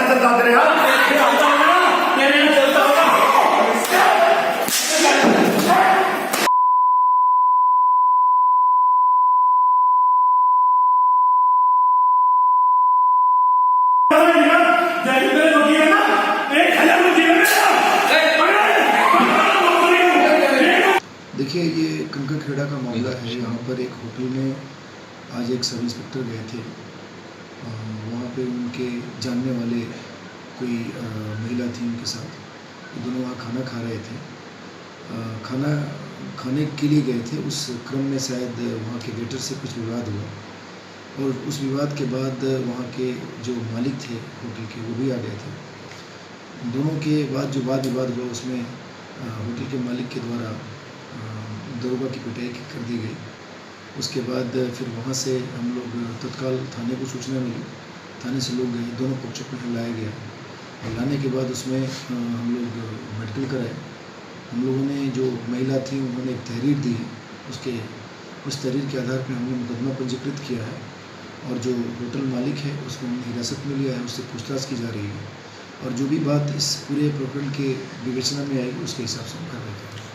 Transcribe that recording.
चलता तेरे यार तेरे यहाँ चलता होगा। देखिए, ये कंकड़खेड़ा का मामला है। यहाँ पर एक होटल में आज एक सब इंस्पेक्टर गए थे। वहाँ पे उनके जानने वाले कोई महिला थी, उनके साथ वो दोनों वहाँ खाना खा रहे थे। खाना खाने के लिए गए थे, उस क्रम में शायद वहाँ के वेटर से कुछ विवाद हुआ और उस विवाद के बाद वहाँ के जो मालिक थे होटल के, वो भी आ गए थे। दोनों के बाद जो वाद विवाद हुआ उसमें होटल के मालिक के द्वारा दरोगा की पिटाई कर दी गई। उसके बाद फिर वहाँ से हम लोग तत्काल थाने को सूचना मिली, थाने से लोग गए, दोनों पक्षों को लाया गया और लाने के बाद उसमें हम लोग मेडिकल कराए। हम लोगों ने जो महिला थी उन्होंने एक तहरीर दी, उस तहरीर के आधार पर हमने मुकदमा पंजीकृत किया है और जो होटल मालिक है उसको हमने हिरासत में लिया है, उससे पूछताछ की जा रही है और जो भी बात इस पूरे प्रकरण के विवेचना में आएगी उसके हिसाब से हम कर रहे हैं।